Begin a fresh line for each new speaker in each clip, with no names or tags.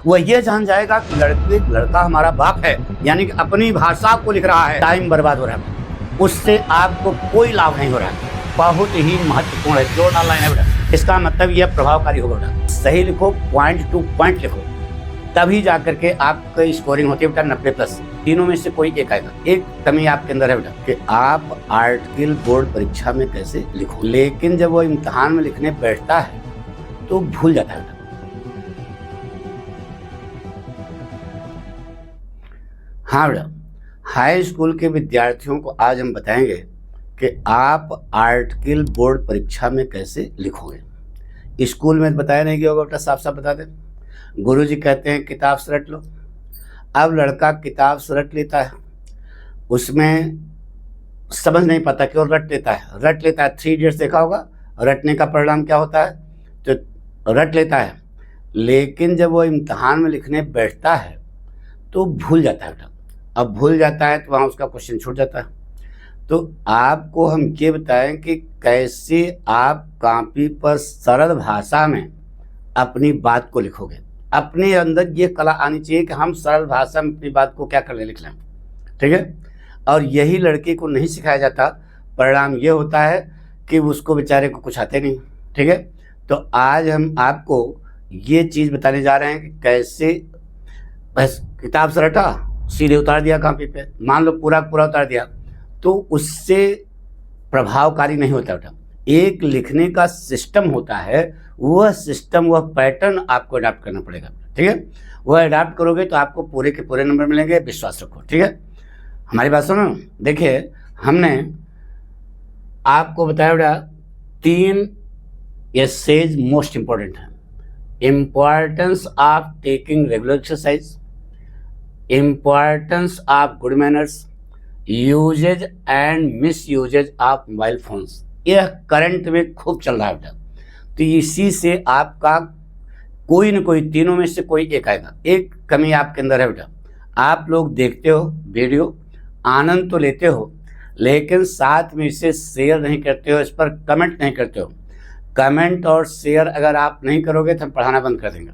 वह ये जान जाएगा कि लड़का हमारा बाप है, यानी कि अपनी भाषा को लिख रहा है, टाइम बर्बाद हो रहा है, उससे आपको कोई लाभ नहीं हो रहा है। बहुत ही महत्वपूर्ण है, जोड़ना लाइन है बेटा। इसका मतलब यह प्रभावकारी होगा बेटा। सही लिखो, पॉइंट टू पॉइंट लिखो, तभी जाकर के आपकी स्कोरिंग होती है बेटा 90+। तीनों में से कोई एक आएगा। एक कमी आपके अंदर है बेटा कि आप आर्टिकल बोर्ड परीक्षा में कैसे लिखो, लेकिन जब वो इम्तिहान में लिखने बैठता है तो भूल जाता है बेटा। हाँ बेटा, हाई स्कूल के विद्यार्थियों को आज हम बताएंगे कि आप आर्टिकल बोर्ड परीक्षा में कैसे लिखोगे। स्कूल में बताया नहीं गया होगा बेटा, साफ साफ बता दें। गुरुजी कहते हैं किताब से रट लो। अब लड़का किताब से रट लेता है, उसमें समझ नहीं पाता क्यों रट लेता है। 3 इडियट्स देखा होगा, रटने का परिणाम क्या होता है, तो रट लेता है, लेकिन जब वो इम्तिहान में लिखने बैठता है तो भूल जाता है बेटा। अब भूल जाता है तो वहाँ उसका क्वेश्चन छूट जाता है। तो आपको हम ये बताएं कि कैसे आप कॉपी पर सरल भाषा में अपनी बात को लिखोगे। अपने अंदर ये कला आनी चाहिए कि हम सरल भाषा में अपनी बात को क्या कर लें, लिख लें, ठीक है। और यही लड़के को नहीं सिखाया जाता। परिणाम ये होता है कि उसको बेचारे को कुछ आते नहीं, ठीक है। तो आज हम आपको ये चीज़ बताने जा रहे हैं कि कैसे बस किताब से रटा, सीधे उतार दिया कॉपी पे, मान लो पूरा उतार दिया, तो उससे प्रभावकारी नहीं होता बेटा। एक लिखने का सिस्टम होता है, वह सिस्टम, वह पैटर्न आपको अडाप्ट करना पड़ेगा, ठीक है। वह अडाप्ट करोगे तो आपको पूरे के पूरे नंबर मिलेंगे, विश्वास रखो, ठीक है। हमारी बात सुनो। देखिए, हमने आपको बताया बेटा 3 एसेज मोस्ट इंपॉर्टेंट है। Importance of taking regular exercise, importance of good manners, uses and misuses of mobile phones. यह करंट में खूब चल रहा है बेटा। तो इसी से आपका कोई न कोई तीनों में से कोई एक आएगा। एक कमी आपके अंदर है बेटा, आप लोग देखते हो वीडियो, आनंद तो लेते हो, लेकिन साथ में इसे शेयर नहीं करते हो, इस पर कमेंट नहीं करते हो। कमेंट और शेयर अगर आप नहीं करोगे तो हम पढ़ाना बंद कर देंगे।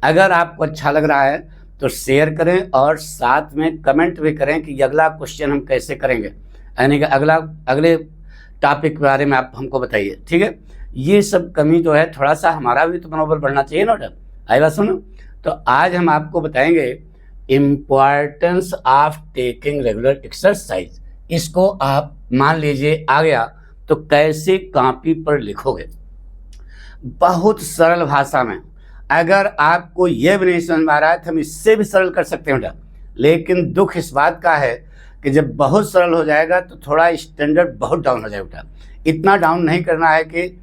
अगर आपको अच्छा लग रहा है तो शेयर करें और साथ में कमेंट भी करें कि अगला क्वेश्चन हम कैसे करेंगे, यानी कि अगले टॉपिक के बारे में आप हमको बताइए, ठीक है। ये सब कमी जो है, थोड़ा सा हमारा भी तो मनोबल बढ़ना चाहिए ना बेटा। आई बात सुनो। तो आज हम आपको बताएंगे importance of taking regular exercise. इसको आप मान लीजिए आ गया तो कैसे कॉपी पर लिखोगे, बहुत सरल भाषा में। अगर आपको यह भी नहीं समझ में आ रहा है तो हम इससे भी सरल कर सकते हैं बेटा, लेकिन दुख इस बात का है कि जब बहुत सरल हो जाएगा तो थोड़ा स्टैंडर्ड बहुत डाउन हो जाएगा बेटा। इतना डाउन नहीं करना है कि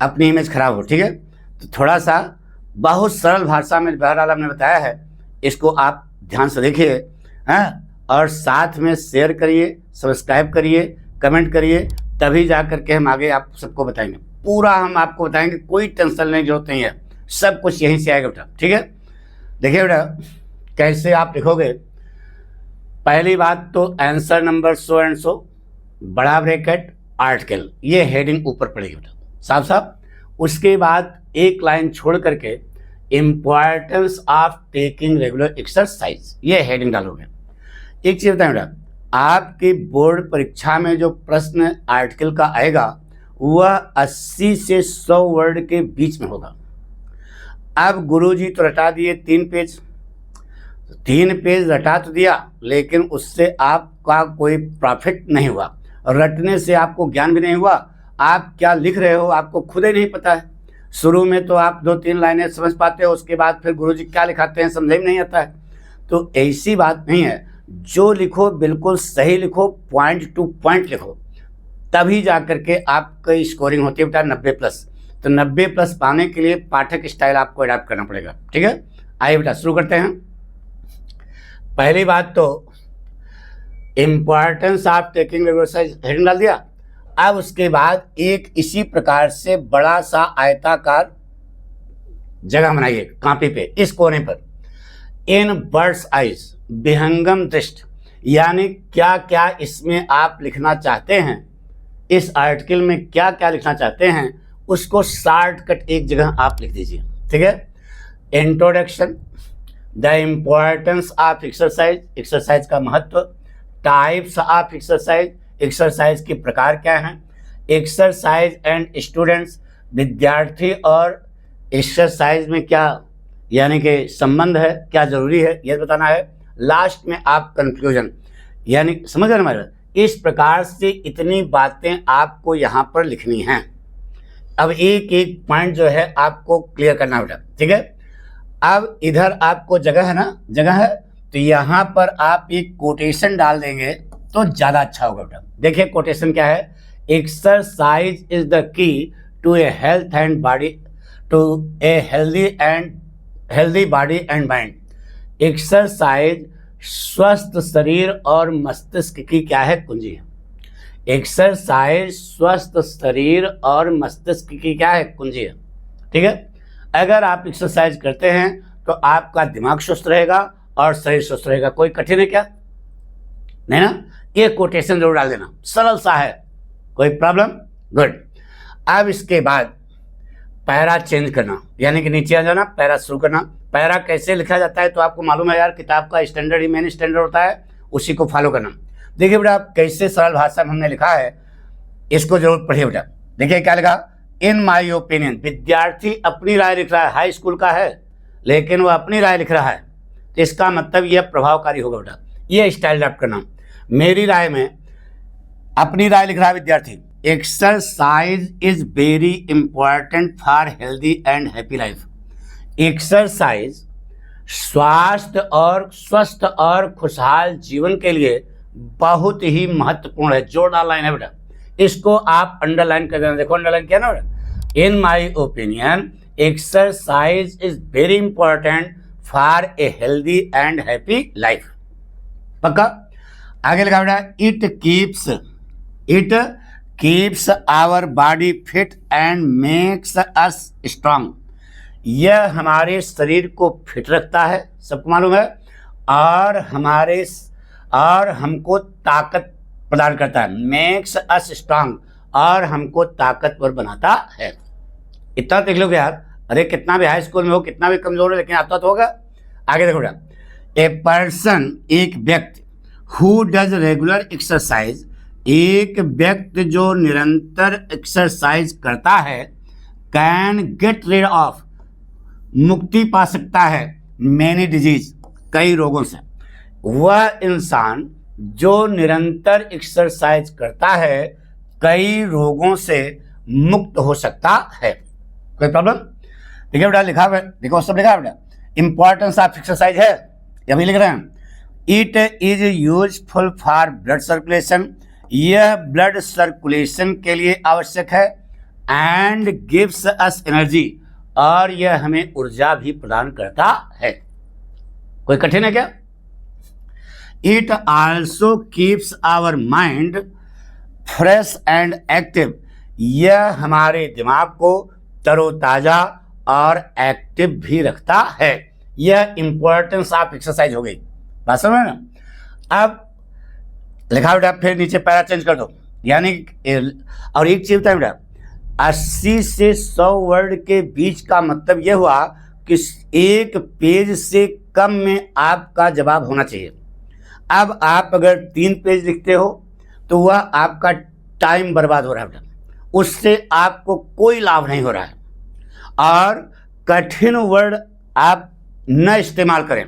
अपनी इमेज खराब हो, ठीक है। तो थोड़ा सा बहुत सरल भाषा में बहरहाल हमने बताया है, इसको आप ध्यान से देखिए, हैं, और साथ में शेयर करिए, सब्सक्राइब करिए, कमेंट करिए, तभी जा करके हम आगे आप सबको बताएंगे। पूरा हम आपको बताएंगे, कोई टेंशन लेने की जरूरत नहीं है, सब कुछ यहीं से आएगा बेटा, ठीक है। देखिए बेटा, कैसे आप लिखोगे। पहली बात तो answer number so and so, बड़ा ब्रैकेट, आर्टिकल, ये हेडिंग ऊपर पड़ेगी बेटा, साफ साफ। उसके बाद एक लाइन छोड़ करके importance of taking regular exercise, ये हेडिंग डालोगे। एक चीज़ बताएं बेटा, आपकी बोर्ड परीक्षा में जो प्रश्न आर्टिकल का आएगा वह 80 से 100 वर्ड के बीच में होगा। अब गुरुजी तो रटा दिए 3 पेज, 3 पेज रटा तो दिया, लेकिन उससे आपका कोई प्रॉफिट नहीं हुआ। रटने से आपको ज्ञान भी नहीं हुआ, आप क्या लिख रहे हो आपको खुद ही नहीं पता है। शुरू में तो आप 2-3 लाइनें समझ पाते हो, उसके बाद फिर गुरुजी क्या लिखाते हैं समझ में नहीं आता है। तो ऐसी बात नहीं है, जो लिखो बिल्कुल सही लिखो, पॉइंट टू पॉइंट लिखो, तभी जा करके आपकी स्कोरिंग होती है बेटा 90+। तो 90+ पाने के लिए पाठक स्टाइल आपको अडॉप्ट करना पड़ेगा, ठीक है। आइए बेटा शुरू करते हैं। पहली बात तो importance of taking exercise heading डाल दिया। अब उसके बाद एक इसी प्रकार से बड़ा सा आयताकार जगह बनाइए कॉपी पे, इस कोने पर, इन बर्ड्स आइज, विहंगम दृष्टि, यानी क्या क्या इसमें आप लिखना चाहते हैं, इस आर्टिकल में क्या क्या लिखना चाहते हैं, उसको शॉर्टकट एक जगह आप लिख दीजिए, ठीक है। Introduction, the importance of exercise, exercise का महत्व, टाइप्स ऑफ एक्सरसाइज, एक्सरसाइज के प्रकार क्या हैं, एक्सरसाइज एंड स्टूडेंट्स, विद्यार्थी और एक्सरसाइज में क्या यानी कि संबंध है, क्या जरूरी है यह बताना है। लास्ट में आप कंक्लूजन, यानी समझ रहे हमारे। इस प्रकार से इतनी बातें आपको यहाँ पर लिखनी हैं। अब एक एक पॉइंट जो है आपको क्लियर करना होगा, ठीक है। अब इधर आपको जगह है ना, जगह है, तो यहाँ पर आप एक कोटेशन डाल देंगे तो ज़्यादा अच्छा होगा बेटा। देखिए कोटेशन क्या है, exercise is the key to a health and body, to a healthy body and mind. Exercise स्वस्थ शरीर और मस्तिष्क की क्या है, कुंजी है। एक्सरसाइज स्वस्थ शरीर और मस्तिष्क की क्या है, कुंजी है, ठीक है। अगर आप एक्सरसाइज करते हैं तो आपका दिमाग स्वस्थ रहेगा और शरीर स्वस्थ रहेगा। कोई कठिन है क्या, नहीं ना। ये कोटेशन जरूर डाल देना, सरल सा है, कोई प्रॉब्लम, गुड। अब इसके बाद पैरा चेंज करना, यानी कि नीचे आ जाना, पैरा शुरू करना। पैरा कैसे लिखा जाता है तो आपको मालूम है यार, किताब का स्टैंडर्ड ही मेन स्टैंडर्ड होता है, उसी को फॉलो करना। देखिए बेटा आप कैसे सरल भाषा में हमने लिखा है, इसको जरूर पढ़िए बेटा। देखिए क्या लिखा, इन माई ओपिनियन, विद्यार्थी अपनी राय लिख रहा है, हाई स्कूल का है लेकिन वो अपनी राय लिख रहा है, तो इसका मतलब यह प्रभावकारी होगा बेटा। ये स्टाइल ड्राफ्ट करना, मेरी राय में अपनी राय लिख रहा है विद्यार्थी। Exercise is very important for healthy and happy life. Exercise स्वास्थ्य और स्वस्थ और खुशहाल जीवन के लिए बहुत ही महत्वपूर्ण है। जोरदार लाइन है बेटा, इसको आप अंडरलाइन कर देना। देखो अंडरलाइन किया ना बेटा। In my opinion exercise is very important for a healthy and happy life. पक्का। आगे लिखा बेटा, it keeps our body fit and makes us strong. यह हमारे शरीर को फिट रखता है, सबको मालूम है, और हमको ताकत प्रदान करता है। मेक्स अस स्ट्रांग, और हमको ताकतवर बनाता है। इतना देख लो यार, अरे कितना भी हाई स्कूल में हो, कितना भी कमजोर है, लेकिन आता तो होगा। आगे देखो बेटा, ए पर्सन, एक व्यक्ति, हु डज रेगुलर एक्सरसाइज, एक व्यक्ति जो निरंतर एक्सरसाइज करता है, कैन गेट रिड ऑफ, मुक्ति पा सकता है, मैनी डिजीज, कई रोगों से। वह इंसान जो निरंतर एक्सरसाइज करता है कई रोगों से मुक्त हो सकता है। कोई प्रॉब्लम? देखिए बेटा लिखा है, देखो सब लिखा है बेटा। इंपॉर्टेंस ऑफ एक्सरसाइज है, अभी लिख रहे हैं। It is useful for blood circulation, यह ब्लड सर्कुलेशन के लिए आवश्यक है। एंड गिव्स अस एनर्जी, और यह हमें ऊर्जा भी प्रदान करता है। कोई कठिन है क्या? It also keeps our mind fresh and active, यह हमारे दिमाग को तरोताजा और एक्टिव भी रखता है। यह इंपॉर्टेंस ऑफ एक्सरसाइज हो गई, बात समझ ना। अब लिखा बेटा, फिर नीचे पैरा चेंज कर दो, यानी और एक चीज बेटा, 80 से 100 वर्ड के बीच का मतलब यह हुआ कि एक पेज से कम में आपका जवाब होना चाहिए। अब आप अगर 3 पेज लिखते हो तो वह आपका टाइम बर्बाद हो रहा है बेटा, उससे आपको कोई लाभ नहीं हो रहा है। और कठिन वर्ड आप न इस्तेमाल करें,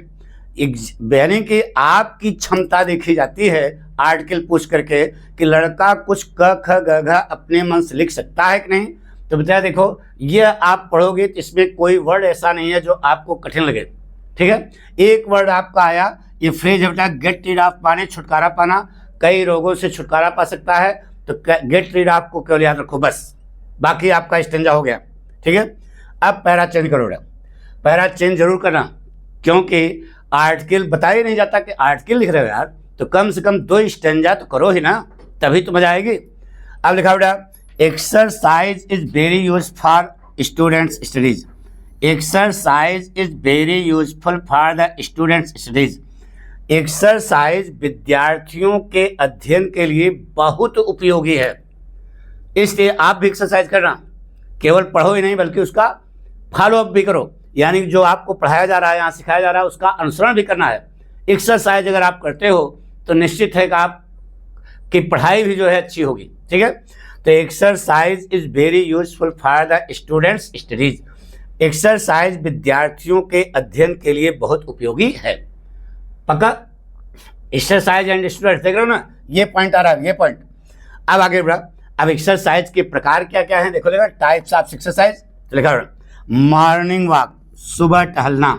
यानी कि आपकी क्षमता देखी जाती है आर्टिकल पूछ करके कि लड़का कुछ क ख ग घ अपने मन से लिख सकता है कि नहीं। तो बताया देखो, ये आप पढ़ोगे तो इसमें कोई वर्ड ऐसा नहीं है जो आपको कठिन लगे, ठीक है। एक वर्ड आपका आया, ये फ्रेज है बेटा, गेट रीड ऑफ, पाने छुटकारा पाना, कई रोगों से छुटकारा पा सकता है। तो गेट रीड ऑफ को केवल याद रखो बस, बाकी आपका स्टेंजा हो गया, ठीक है। अब पैरा चेंज करो बेटा, पैरा चेंज जरूर करना, क्योंकि आर्टिकल बताया नहीं जाता कि आर्टिकल लिख रहे हो यार, तो कम से कम 2 स्टेंजा तो करो ही ना, तभी तो मजा आएगी। अब लिखा बेटा, exercise is very use for students studies, exercise is very useful for the students studies. Exercise विद्यार्थियों के अध्ययन के लिए बहुत उपयोगी है, इसलिए आप भी एक्सरसाइज करना, केवल पढ़ो ही नहीं बल्कि उसका फॉलो अप भी करो। यानी जो आपको पढ़ाया जा रहा है, यहाँ सिखाया जा रहा है, उसका अनुसरण भी करना है। एक्सरसाइज अगर आप करते हो तो निश्चित है कि आपकी पढ़ाई भी जो है अच्छी होगी। ठीक है, तो exercise is very useful for the students studies. Exercise विद्यार्थियों के अध्ययन के लिए बहुत उपयोगी है। पक्का? एक्सरसाइज एंड स्टूडेंट्स देख रहे हो ना, ये पॉइंट आ रहा है, ये पॉइंट। अब आगे बढ़ा। अब एक्सरसाइज के प्रकार क्या क्या है देखो, टाइप्स ऑफ एक्सरसाइज तो लिखा हुआ मॉर्निंग वॉक, सुबह टहलना,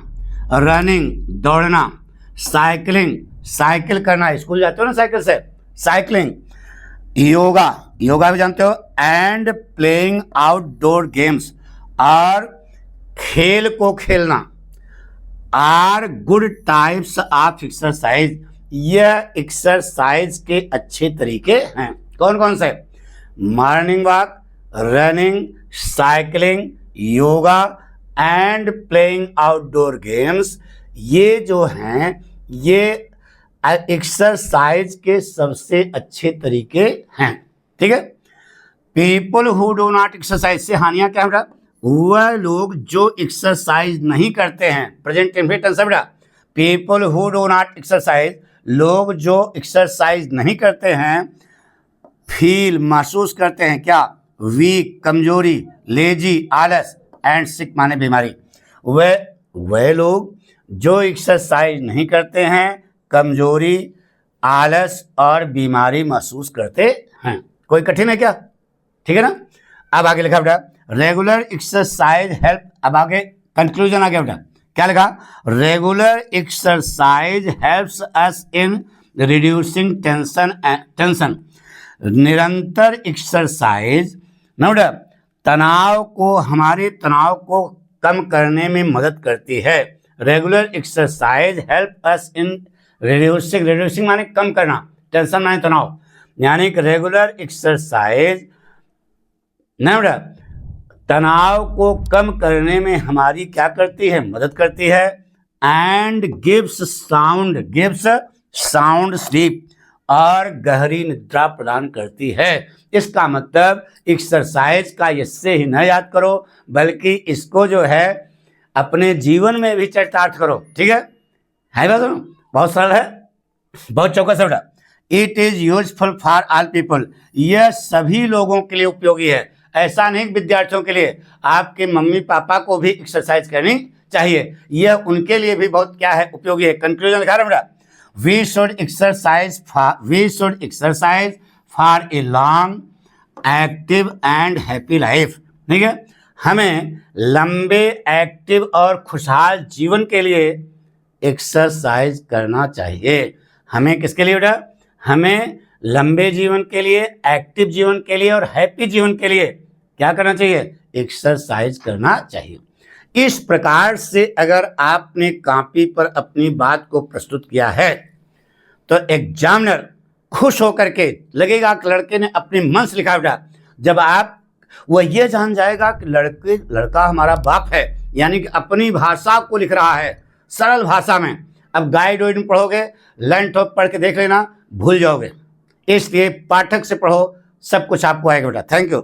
रनिंग दौड़ना, साइकिलिंग साइकिल करना, स्कूल जाते हो ना साइकिल से, साइकिलिंग, योगा योगा भी जानते हो, एंड प्लेइंग आउटडोर गेम्स और खेल को खेलना are good types of exercise. यह एक्सरसाइज के अच्छे तरीके हैं। कौन कौन से? Morning walk, running, cycling, yoga and playing outdoor games. ये जो हैं ये एक्सरसाइज के सबसे अच्छे तरीके हैं। ठीक है, people who do not exercise से हानियां क्या है? वह लोग जो एक्सरसाइज नहीं करते हैं, प्रेजेंट टेंस है बेटा। People who do not exercise, लोग जो एक्सरसाइज नहीं करते हैं, फील महसूस करते हैं क्या? वीक कमजोरी, लेजी आलस, एंड सिक माने बीमारी। वह लोग जो एक्सरसाइज नहीं करते हैं, कमजोरी, आलस और बीमारी महसूस करते हैं। कोई कठिन है क्या? ठीक है ना। अब आगे लिखा बेटा रेगुलर एक्सरसाइज हेल्प। अब आगे कंक्लूजन आ गया बेटा, क्या लिखा? Regular exercise helps us in reducing tension. निरंतर एक्सरसाइज ना बेटा हमारे तनाव को कम करने में मदद करती है। Regular exercise help us in reducing माने कम करना, टेंशन माने तनाव, यानी कि रेगुलर एक्सरसाइज ना बेटा तनाव को कम करने में हमारी क्या करती है? मदद करती है। एंड गिव्स साउंड स्लीप, और गहरी निद्रा प्रदान करती है। इसका मतलब एक्सरसाइज का इससे ही न याद करो, बल्कि इसको जो है अपने जीवन में भी चरितार्थ करो। ठीक है बात ना? बहुत सरल है, बहुत चौकस है बेटा। It is useful for all people. यह सभी लोगों के लिए उपयोगी है, ऐसा नहीं विद्यार्थियों के लिए। आपके मम्मी पापा को भी एक्सरसाइज करनी चाहिए, यह उनके लिए भी बहुत क्या है? उपयोगी है। कंक्लूजन लिखा रहा बेटा, we should exercise for a long active and happy life. ठीक है, हमें लंबे एक्टिव और खुशहाल जीवन के लिए एक्सरसाइज करना चाहिए। हमें किसके लिए बेटा? हमें लंबे जीवन के लिए, एक्टिव जीवन के लिए और हैप्पी जीवन के लिए क्या करना चाहिए? एक्सरसाइज करना चाहिए। इस प्रकार से अगर आपने कॉपी पर अपनी बात को प्रस्तुत किया है तो एग्जामिनर खुश होकर के लगेगा कि लड़के ने अपने मन से लिखा बेटा। जब वह ये जान जाएगा कि लड़का हमारा बाप है, यानी कि अपनी भाषा को लिख रहा है सरल भाषा में। अब गाइड वाइड में पढ़ोगे, लर्न टॉप पढ़ के देख लेना, भूल जाओगे। इसलिए पाठक से पढ़ो, सब कुछ आपको आएगा बेटा। Thank you.